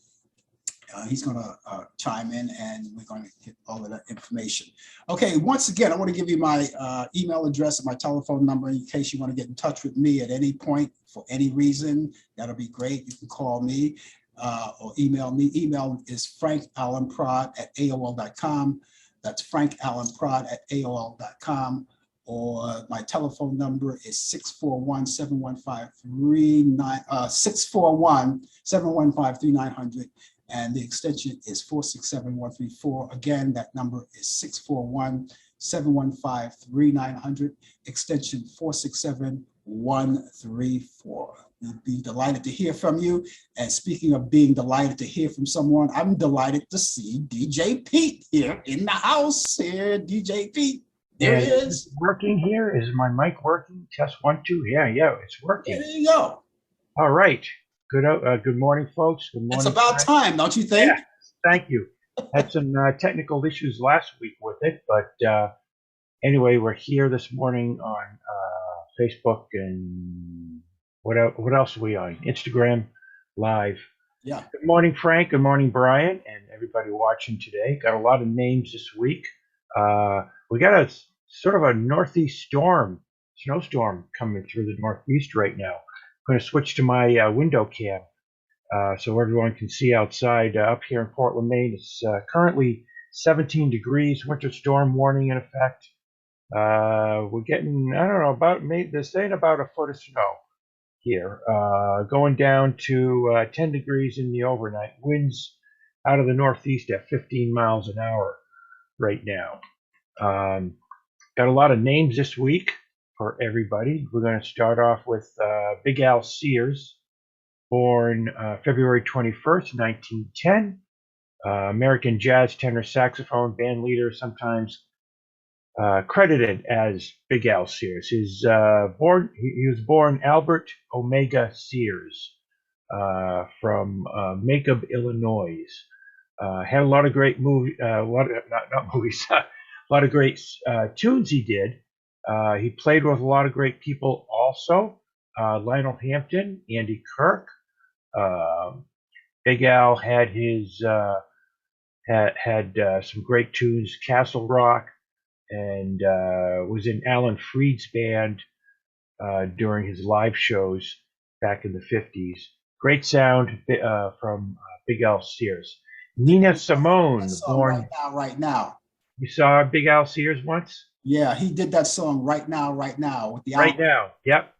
He's going to chime in, and we're going to get all of that information. Okay, once again, I want to give you my email address and my telephone number in case you want to get in touch with me at any point for any reason. That'll be great. You can call me or email me. Email is frankallenprod@aol.com. That's frankallenprod@aol.com. Or my telephone number is 641-715-3900. And the extension is 467-134. Again, that number is 641-715-3900, extension 467-134. We'd be delighted to hear from you. And speaking of being delighted to hear from someone, I'm delighted to see DJ Pete here in the house. Here, DJ Pete. There he is. Working here? Is my mic working? Test 1, 2. Yeah, it's working. There you go. All right. Good morning, folks. Good morning. It's about time, don't you think? Yeah. Thank you. Had some technical issues last week with it, but anyway, we're here this morning on Facebook and what else are we on? Instagram Live. Yeah. Good morning, Frank. Good morning, Brian, and everybody watching today. Got a lot of names this week. We got a sort of a northeast snowstorm coming through the northeast right now. I'm going to switch to my window cam so everyone can see outside. Up here in Portland, Maine, it's currently 17 degrees. Winter storm warning in effect. We're getting, I don't know, they're saying about a foot of snow here, going down to 10 degrees in the overnight. Winds out of the northeast at 15 miles an hour right now. Got a lot of names this week for everybody. We're going to start off with Big Al Sears, born February 21st, 1910. American jazz tenor saxophone band leader, sometimes credited as Big Al Sears. He was born Albert Omega Sears from Macomb, Illinois. Had a lot of great a lot of great tunes he did. He played with a lot of great people also. Lionel Hampton, Andy Kirk. Big Al had his had some great tunes, Castle Rock, and was in Alan Freed's band during his live shows back in the 50s. Great sound from Big Al Sears. Nina Simone, born Right Now. You saw Big Al Sears once? Yeah, he did that song Right Now with the Right Now. Yep.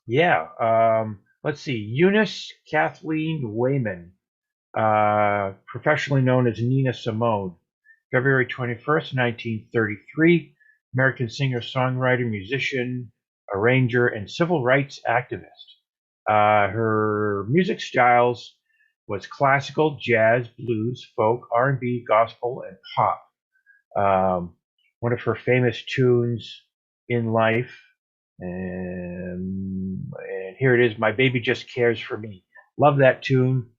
Yeah. Let's see. Eunice Kathleen Wayman, professionally known as Nina Simone. February 21st, 1933, American singer, songwriter, musician, arranger, and civil rights activist. Her music styles was classical, jazz, blues, folk, R&B, gospel, and pop. One of her famous tunes, In Life, and here it is, My Baby Just Cares for Me. Love that tune.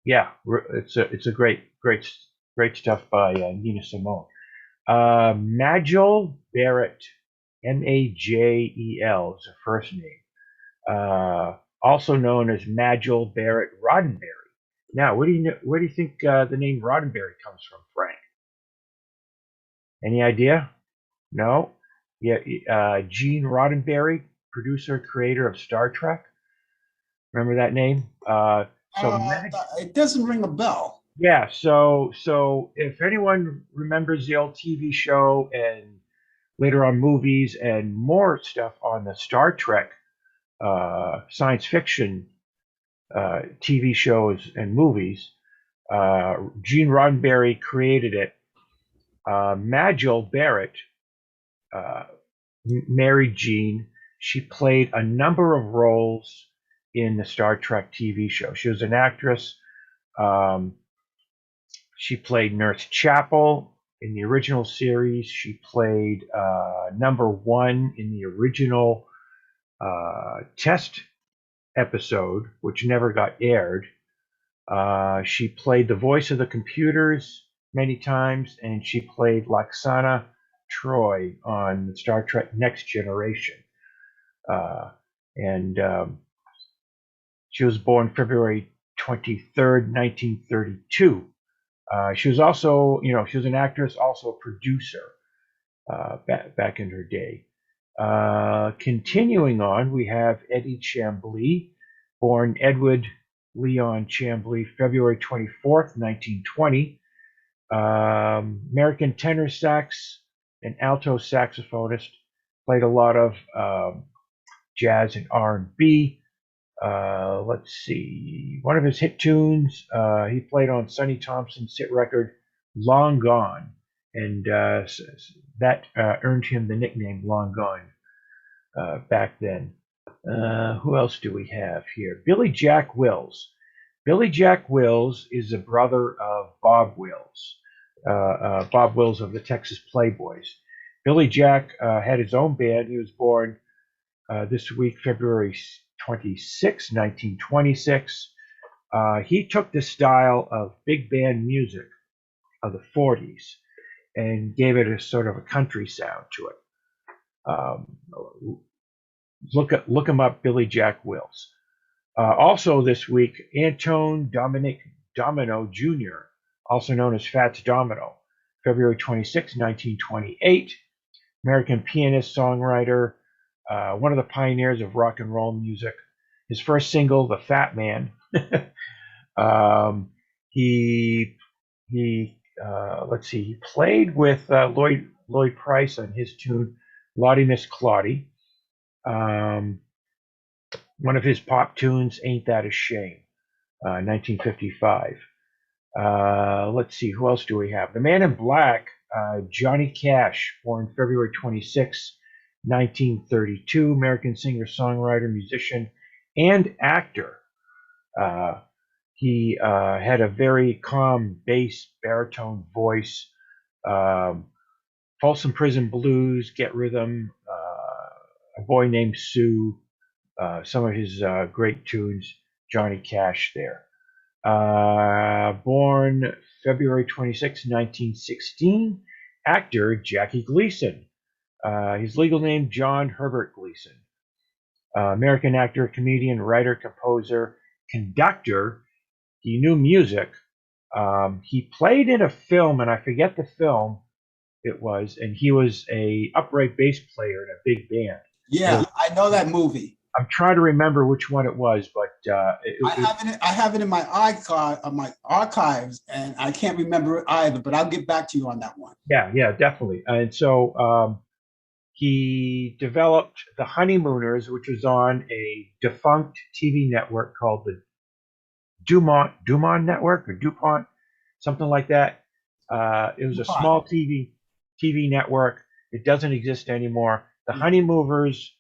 Yeah, it's a great stuff by Nina Simone. Majel Barrett, Majel is her first name. Also known as Majel Barrett Roddenberry. Now, where do you think the name Roddenberry comes from, Frank? Any idea? No. Yeah, Gene Roddenberry, producer, creator of Star Trek. Remember that name? It doesn't ring a bell. Yeah, so if anyone remembers the old TV show and later on movies and more stuff on the Star Trek science fiction TV shows and movies, Gene Roddenberry created it. Majel Barrett married Gene. She played a number of roles in the Star Trek TV show. She was an actress. She played Nurse Chapel in the original series. She played number 1 in the original test episode, which never got aired. She played the voice of the computers many times, and she played Lwaxana Troy on Star Trek Next Generation. She was born February 23rd, 1932. She was also, she was an actress, also a producer back in her day. Continuing on, we have Eddie Chamblee, born Edward Leon Chamblee, February 24th, 1920. American tenor sax and alto saxophonist, played a lot of jazz and R&B. Let's see. One of his hit tunes, he played on Sonny Thompson's hit record, Long Gone, and that earned him the nickname Long Gone back then. Who else do we have here? Billy Jack Wills. Billy Jack Wills is the brother of Bob Wills. Bob Wills of the Texas Playboys. Billy Jack had his own band. He was born this week, February 26, 1926. He took the style of big band music of the 40s and gave it a sort of a country sound to it. Look him up, Billy Jack Wills. Also this week, Antone Dominic Domino Jr., also known as Fats Domino, February 26, 1928, American pianist, songwriter, one of the pioneers of rock and roll music. His first single, "The Fat Man," he let's see, he played with Lloyd Price on his tune "Lottie Miss Claudie." One of his pop tunes, "Ain't That a Shame," 1955. Let's see, who else do we have? The Man in Black, Johnny Cash, born February 26, 1932, American singer, songwriter, musician, and actor. He had a very calm bass baritone voice. Folsom Prison Blues, Get Rhythm, A Boy Named Sue, some of his great tunes, Johnny Cash there. Born February 26, 1916, actor Jackie Gleason. His legal name, John Herbert Gleason. American actor, comedian, writer, composer, conductor. He knew music. He played in a film, and I forget the film it was, and he was a upright bass player in a big band. Yeah, I know that movie. I'm trying to remember which one it was, but I have it in my archives, and I can't remember it either. But I'll get back to you on that one. Yeah, definitely. And so he developed the Honeymooners, which was on a defunct TV network called the Dumont Network or DuPont, something like that. It was a small TV network. It doesn't exist anymore. The Honeymooners.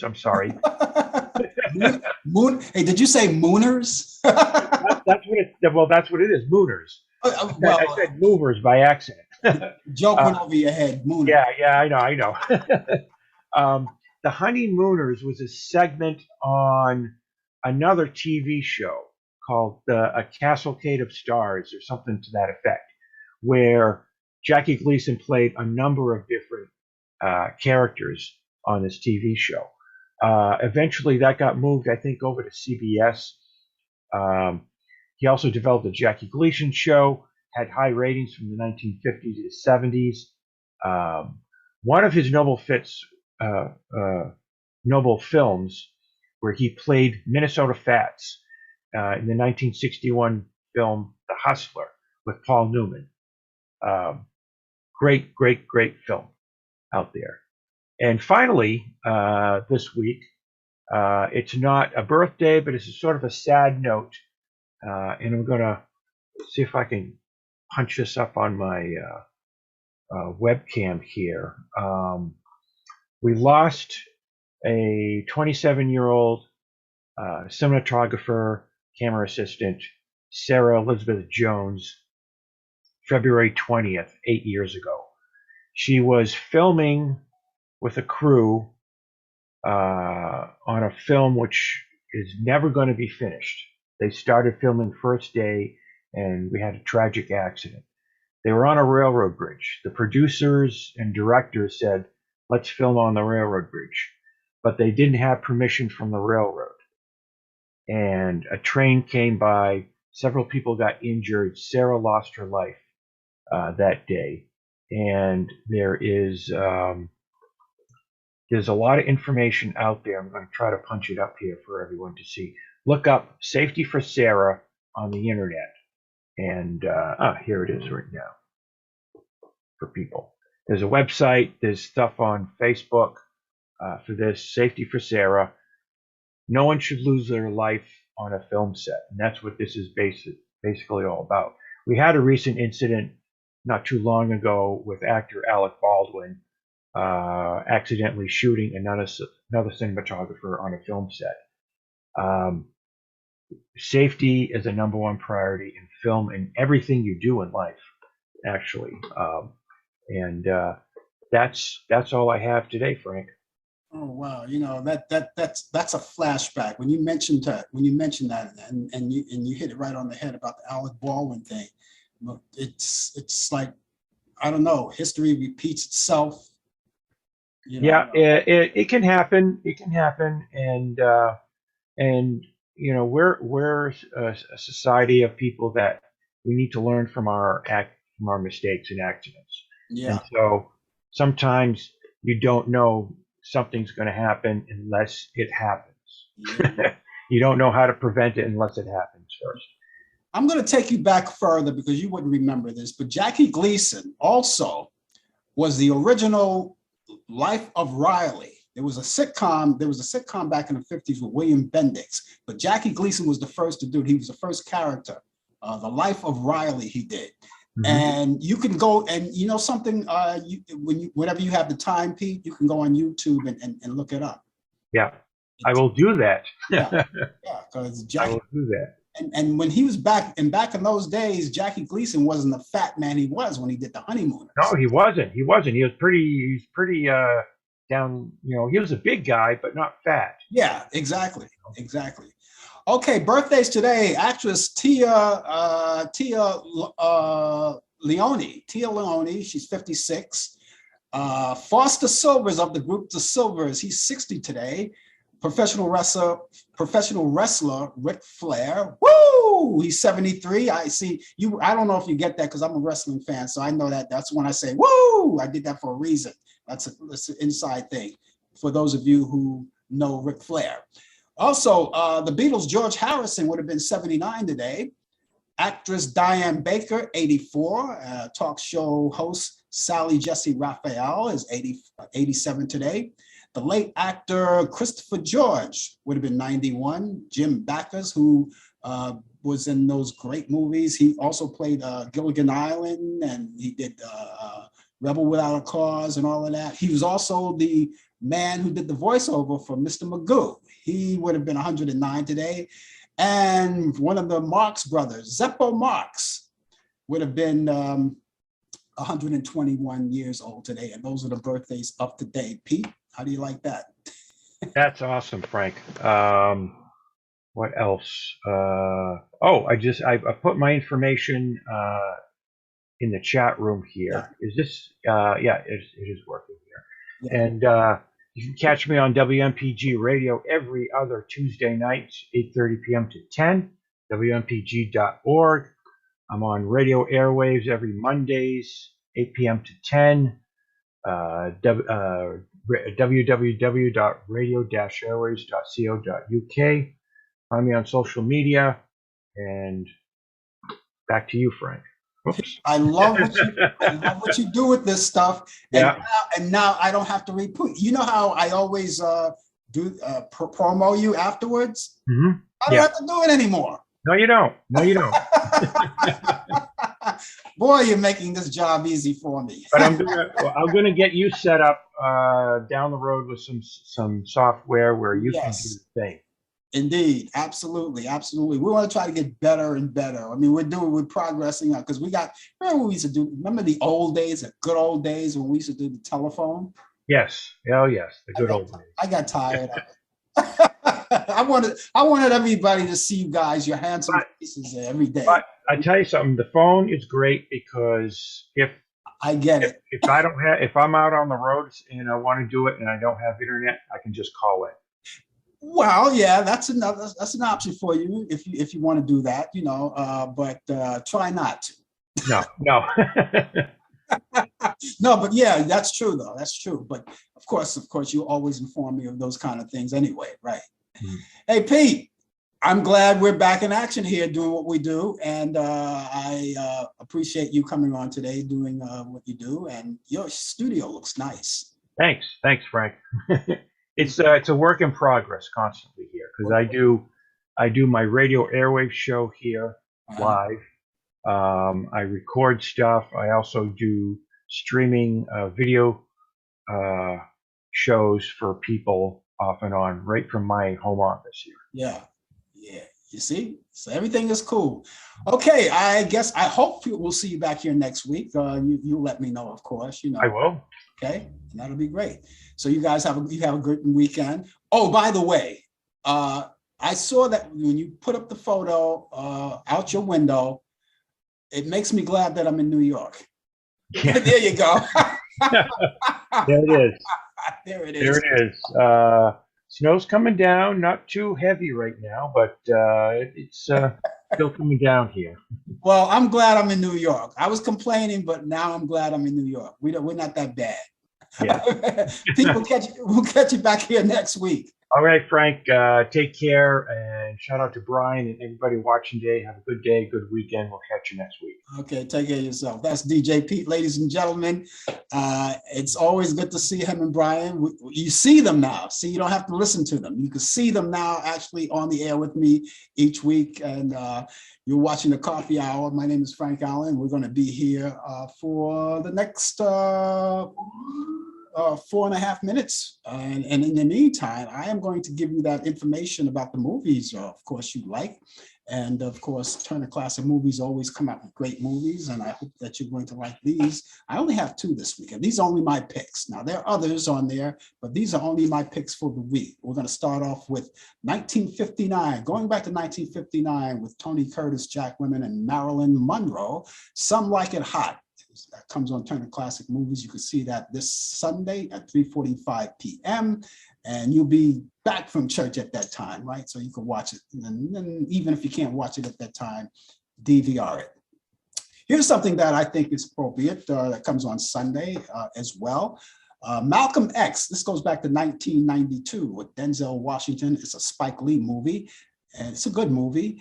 I'm sorry. Hey, did you say Mooners? That's what it is. Mooners. I said movers by accident. Joke went over your head. Mooners. Yeah, I know. The Honeymooners was a segment on another TV show called A Cavalcade of Stars or something to that effect, where Jackie Gleason played a number of different characters on this TV show. Eventually that got moved, I think, over to CBS. He also developed a Jackie Gleason show, had high ratings from the 1950s to the 70s. One of his noble films where he played Minnesota Fats in the 1961 film The Hustler with Paul Newman. Great film out there. And finally, this week, it's not a birthday, but it's a sort of a sad note. And I'm going to see if I can punch this up on my webcam here. We lost a 27-year-old cinematographer, camera assistant, Sarah Elizabeth Jones, February 20th, 8 years ago. She was filming with a crew on a film which is never going to be finished. They started filming first day, and we had a tragic accident. They were on a railroad bridge. The producers and directors said, let's film on the railroad bridge. But they didn't have permission from the railroad. And a train came by. Several people got injured. Sarah lost her life that day. And there's a lot of information out there. I'm going to try to punch it up here for everyone to see. Look up Safety for Sarah on the internet. And here it is right now for people. There's a website. There's stuff on Facebook for this, Safety for Sarah. No one should lose their life on a film set. And that's what this is basically all about. We had a recent incident not too long ago with actor Alec Baldwin accidentally shooting another cinematographer on a film set. Safety is a number one priority in film and everything you do in life, actually. And that's all I have today, Frank. Oh wow, that's a flashback when you mentioned that and you hit it right on the head about the Alec Baldwin thing. Look, it's like, I don't know, history repeats itself. Yeah, it can happen. It can happen, and we're a society of people that we need to learn from our mistakes and accidents. And Yeah, so sometimes you don't know something's going to happen unless it yeah. happens. You don't know how to prevent it unless it happens first. I'm going to take you back further because you wouldn't remember this, but Jackie Gleason also was the original Life of Riley. There was a sitcom back in the 50s with William Bendix, but Jackie Gleason was the first to do it. He was the first character. The Life of Riley he did. Mm-hmm. And you can go and something, whenever you have the time, Pete, you can go on YouTube and look it up. Yeah, I will do that. Yeah, because I will do that. And when he was back in those days, Jackie Gleason wasn't the fat man he was when he did The Honeymooners. No, he wasn't. He was pretty down. He was a big guy, but not fat. Yeah, exactly. Okay, birthdays today. Actress Tia Leone. Tia Leone, she's 56. Foster Silvers of the group The Silvers, he's 60 today. Professional wrestler Ric Flair. Woo! He's 73. I see you. I don't know if you get that because I'm a wrestling fan, so I know that. That's when I say woo. I did that for a reason. That's an inside thing for those of you who know Ric Flair. Also, the Beatles' George Harrison would have been 79 today. Actress Diane Baker, 84. Talk show host Sally Jesse Raphael is 87 today. The late actor Christopher George would have been 91. Jim Backus, who was in those great movies. He also played Gilligan Island, and he did Rebel Without a Cause and all of that. He was also the man who did the voiceover for Mr. Magoo. He would have been 109 today. And one of the Marx brothers, Zeppo Marx, would have been 121 years old today. And those are the birthdays up to date. Pete, how do you like that? That's awesome, Frank. What else? I put my information in the chat room here. Yeah. Is this? It is working here. Yeah. And you can catch me on WMPG Radio every other Tuesday night, 8:30 p.m. to 10. WMPG.org. I'm on radio airwaves every Mondays, 8 p.m. to 10. www.radio-airwaves.co.uk. Find me on social media, and back to you, Frank. Oops. I love what you do with this stuff. And now I don't have to repeat. You know how I always do promo you afterwards? Mm-hmm. I don't have to do it anymore. No, you don't. Boy, you're making this job easy for me. But I'm gonna get you set up down the road with some software where you can do the thing. Indeed, absolutely. We want to try to get better and better. I mean, we're progressing because remember what we used to do? Remember the old days, the good old days when we used to do the telephone? Yes. Oh, yes, the good old days. I got tired of it. I wanted everybody to see you guys, your handsome faces every day. But I tell you something, the phone is great because if I'm out on the roads and I want to do it and I don't have internet, I can just call it. Well, yeah, that's an option for you if you want to do that, but try not to. No. No, but yeah, that's true though. That's true. But of course, you always inform me of those kind of things anyway, right? Mm-hmm. Hey, Pete, I'm glad we're back in action here doing what we do. And I appreciate you coming on today doing what you do. And your studio looks nice. Thanks, Frank. It's a work in progress constantly here because I do my radio airwave show here live. I record stuff. I also do streaming video shows for people off and on right from my home office here. Yeah. You see, so everything is cool. Okay, I hope we'll see you back here next week. You let me know, of course. I will. Okay, and that'll be great. So you guys have a good weekend. Oh, by the way, I saw that when you put up the photo out your window, it makes me glad that I'm in New York. Yeah. There you go. There it is. There it There is. it is. Snow's coming down, not too heavy right now, but it's still coming down here. Well, I'm glad I'm in New York. I was complaining, but now I'm glad I'm in New York. We're not that bad. Yeah. People we'll catch you back here next week. All right, Frank, take care, and shout out to Brian and everybody watching today. Have a good day, good weekend. We'll catch you next week. Okay, take care of yourself. That's DJ Pete, ladies and gentlemen. It's always good to see him and Brian. You see them now. See, you don't have to listen to them. You can see them now actually on the air with me each week. And you're watching the Coffee Hour. My name is Frank Allan. We're going to be here for the next 4.5 minutes. And in the meantime, I am going to give you that information about the movies, of course, you like. And of course, Turner Classic Movies always come out with great movies. And I hope that you're going to like these. I only have 2 this week, and these are only my picks. Now, there are others on there, but these are only my picks for the week. We're going to start off with 1959, going back to 1959 with Tony Curtis, Jack Lemmon, and Marilyn Monroe. Some Like It Hot. That comes on Turner Classic Movies. You can see that this Sunday at 3:45 p.m. And you'll be back from church at that time, right? So you can watch it. And then even if you can't watch it at that time, DVR it. Here's something that I think is appropriate that comes on Sunday as well. Malcolm X. This goes back to 1992 with Denzel Washington. It's a Spike Lee movie, and it's a good movie.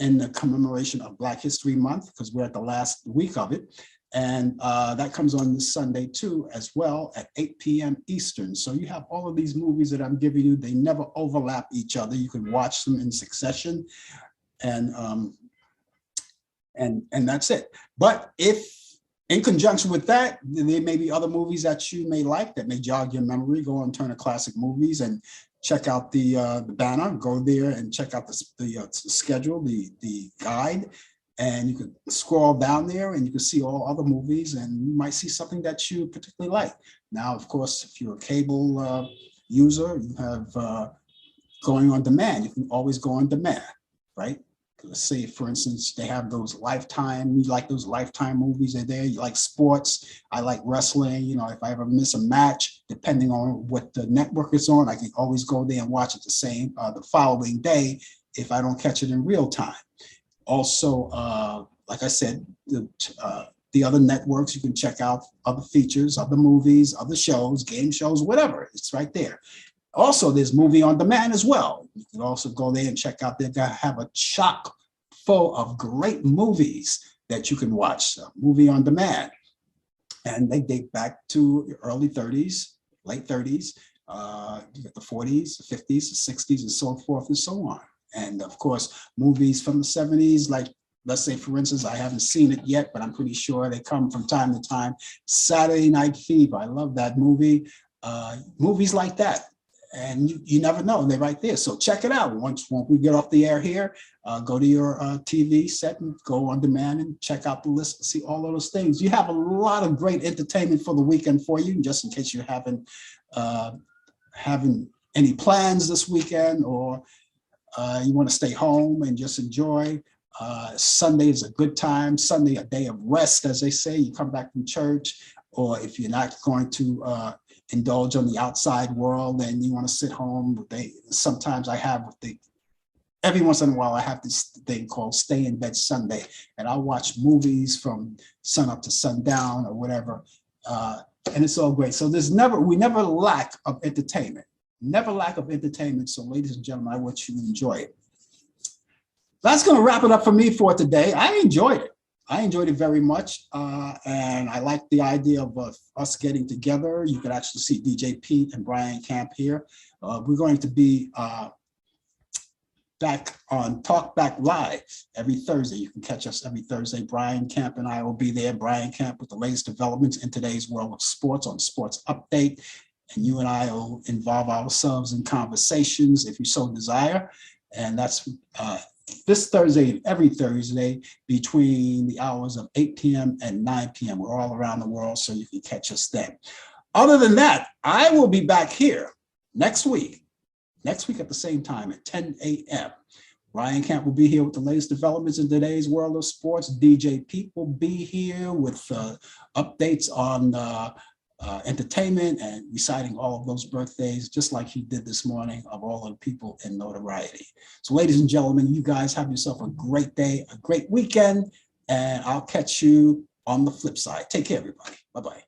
In the commemoration of Black History Month, because we're at the last week of it. And that comes on this Sunday too, as well at 8 p.m. Eastern. So you have all of these movies that I'm giving you. They never overlap each other. You can watch them in succession, and that's it. But if in conjunction with that, there may be other movies that you may like that may jog your memory. Go on Turner Classic Movies and check out the banner. Go there and check out the schedule, the guide, and you can scroll down there and you can see all other movies, and you might see something that you particularly like. Now, of course, if you're a cable user, you have going on demand. You can always go on demand, right? Let's say, for instance, they have those Lifetime, you like those Lifetime movies are there. You like sports. I like wrestling. You know, if I ever miss a match, depending on what the network is on, I can always go there and watch it the following day if I don't catch it in real time. Also, like I said, the other networks, you can check out other features, other movies, other shows, game shows, whatever. It's right there. Also, there's movie on demand as well. You can also go there and check out. They have a chock full of great movies that you can watch. Movie on demand, and they date back to the early 30s, late 30s, you get the 40s, the 50s, the 60s, and so forth and so on. And of course, movies from the 70s, like let's say, for instance, I haven't seen it yet, but I'm pretty sure they come from time to time. Saturday Night Fever, I love that movie. Movies like that. And you never know, they're right there. So check it out. Once we get off the air here, go to your TV set and go on demand and check out the list and see all of those things. You have a lot of great entertainment for the weekend for you, just in case you haven't having any plans this weekend, or you want to stay home and just enjoy. Sunday is a good time. Sunday, a day of rest, as they say. You come back from church, or if you're not going to indulge on the outside world and you want to sit home, sometimes I have every once in a while I have this thing called Stay in Bed Sunday, and I'll watch movies from sun up to sundown or whatever, and it's all great. So we never lack of entertainment, never lack of entertainment. So ladies and gentlemen, I want you to enjoy it. That's going to wrap it up for me for today. I enjoyed it. I enjoyed it very much, and I like the idea of us getting together. You could actually see DJ Pete and Brian Camp here. We're going to be back on Talk Back Live every Thursday. You can catch us every Thursday. Brian Camp and I will be there. Brian Camp with the latest developments in today's world of sports on Sports Update. And you and I will involve ourselves in conversations if you so desire. And that's this Thursday and every Thursday between the hours of 8 p.m. and 9 p.m. We're all around the world, so you can catch us then. Other than that, I will be back here next week at the same time at 10 a.m. Ryan Camp will be here with the latest developments in today's world of sports. DJ Pete will be here with updates on entertainment and reciting all of those birthdays, just like he did this morning, of all of the people in notoriety. So ladies and gentlemen, you guys have yourself a great day, a great weekend, and I'll catch you on the flip side. Take care, everybody. Bye-bye.